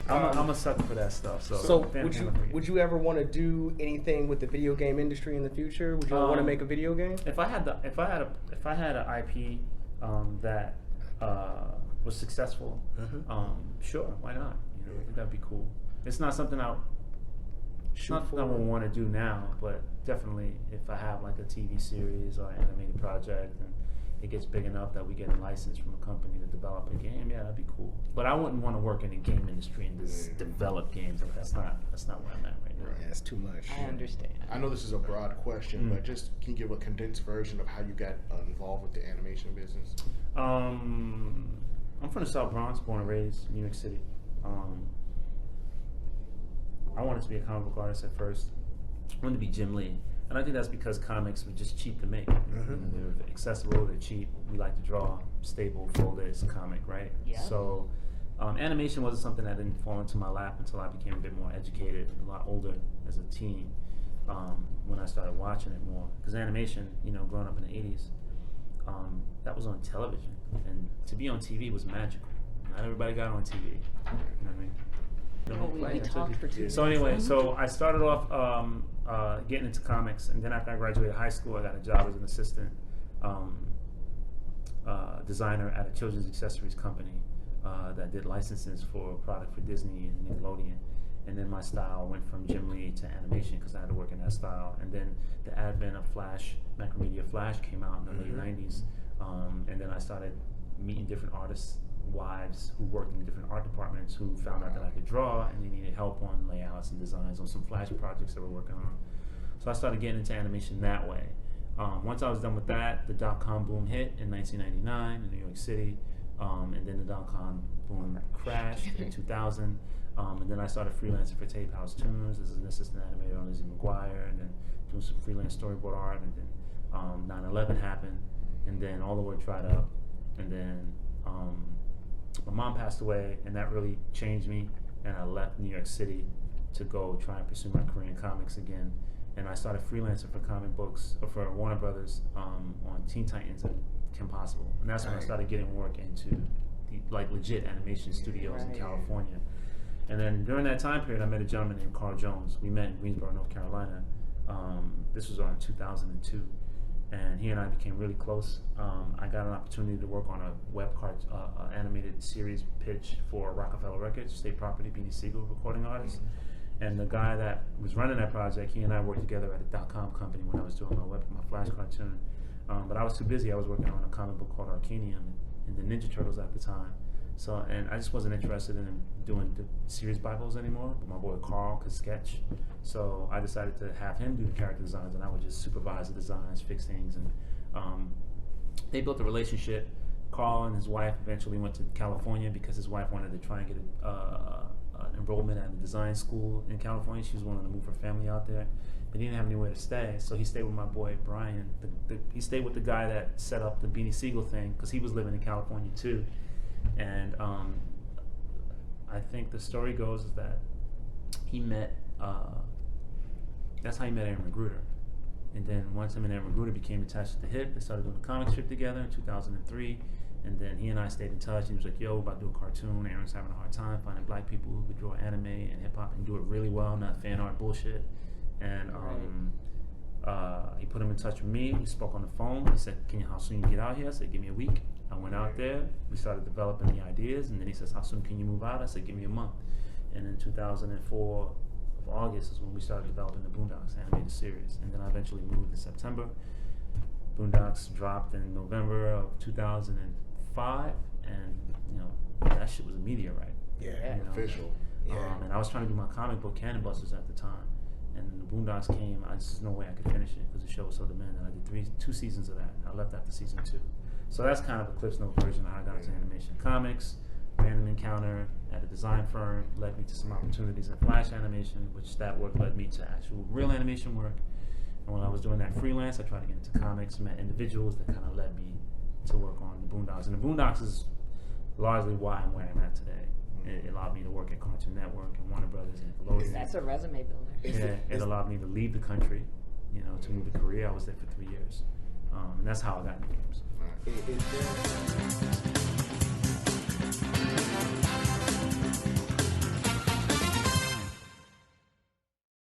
I'm a sucker for that stuff. So would you ever want to do anything with the video game industry in the future? Would you want to make a video game? If I had an IP that was successful, sure, why not? You know, I think that'd be cool. It's not something I would want to do now, but definitely if I have like a TV series or an animated project and it gets big enough that we get a license from a company to develop a game, yeah, that'd be cool. But I wouldn't want to work in the game industry and just develop games. That's not where I'm at right now. Yeah, it's too much. I understand. I know this is a broad question, but just can you give a condensed version of how you got involved with the animation business? I'm from the Southbronx, born and raised, New York City. I wanted to be a comic book artist at first. I wanted to be Jim Lee. And I think that's because comics were just cheap to make. They were accessible, they're cheap. We like to draw stable, folded comic, right? Yeah. So animation wasn't something that didn't fall into my lap until I became a bit more educated, a lot older as a teen, when I started watching it more. Because animation, you know, growing up in the 80s, that was on television. And to be on TV was magical. Not everybody got on TV. You know what I mean? We talked for 2 years. So anyway, so I started off getting into comics, and then after I graduated high school, I got a job as an assistant designer at a children's accessories company that did licenses for a product for Disney and Nickelodeon. And then my style went from Jim Lee to animation because I had to work in that style. And then the advent of Flash, McGruder Flash came out in the late 90s. And then I started meeting different artists' wives who worked in different art departments who found out that I could draw and they needed help on layouts and designs on some Flash projects that we're working on. So I started getting into animation that way. Once I was done with that, the dot-com boom hit in 1999 in New York City, and then the dot-com boom crashed in 2000, and then I started freelancing for Tape House Tunes as an assistant animator on Lizzie McGuire, and then doing some freelance storyboard art, and then 9/11 happened, and then all the work dried up, and then my mom passed away, and that really changed me, and I left New York City to go try and pursue my career in comics again. And I started freelancing for comic books, or for Warner Brothers, on Teen Titans and Kim Possible. And that's when I started getting work into the, like, legit animation studios in California. And then during that time period, I met a gentleman named Carl Jones. We met in Greensboro, North Carolina. This was around 2002. And he and I became really close. I got an opportunity to work on a animated series pitch for Rockefeller Records, state property, Beanie Siegel, recording artist. And the guy that was running that project, he and I worked together at a dot-com company when I was doing my Flash cartoon. But I was too busy. I was working on a comic book called Arcanium and the Ninja Turtles at the time. So, and I just wasn't interested in doing the series Bibles anymore, but my boy Carl could sketch. So I decided to have him do the character designs, and I would just supervise the designs, fix things, and they built a relationship. Carl and his wife eventually went to California because his wife wanted to try and get an enrollment at a design school in California. She was willing to move her family out there, but he didn't have anywhere to stay, so he stayed with my boy Brian. He stayed with the guy that set up the Beanie Siegel thing because he was living in California too. And I think the story goes is that he met, that's how he met Aaron McGruder. And then once him and Aaron McGruder became attached at the hip, they started doing a comic strip together in 2003. And then he and I stayed in touch. He was like, yo, we're about to do a cartoon. Aaron's having a hard time finding black people who could draw anime and hip hop and do it really well, not fan art bullshit. And he put him in touch with me. We spoke on the phone. He said, how soon you get out here? I said, give me a week. I went out there. We started developing the ideas. And then he says, how soon can you move out? I said, give me a month. And in 2004 of August is when we started developing the Boondocks animated series. And then I eventually moved in September. Boondocks dropped in November of 2005, and you know that shit was a meteorite. Yeah, you know? Official. And I was trying to do my comic book Cannon Busters at the time, and the Boondocks came. I just no way I could finish it because the show was so demanding. I did 2 seasons of that. I left after season 2, so that's kind of a Cliff's Note version of how I got into animation. Comics, random encounter at a design firm led me to some opportunities in Flash animation, which that work led me to actual real animation work. And when I was doing that freelance, I tried to get into comics, met individuals that kind of led me to work on the Boondocks. And the Boondocks is largely why I'm where I'm at today. It allowed me to work at Cartoon Network and Warner Brothers and Nickelodeon. That's a resume builder. Yeah, it allowed me to leave the country, you know, to move to Korea. I was there for 3 years. And that's how I got into games.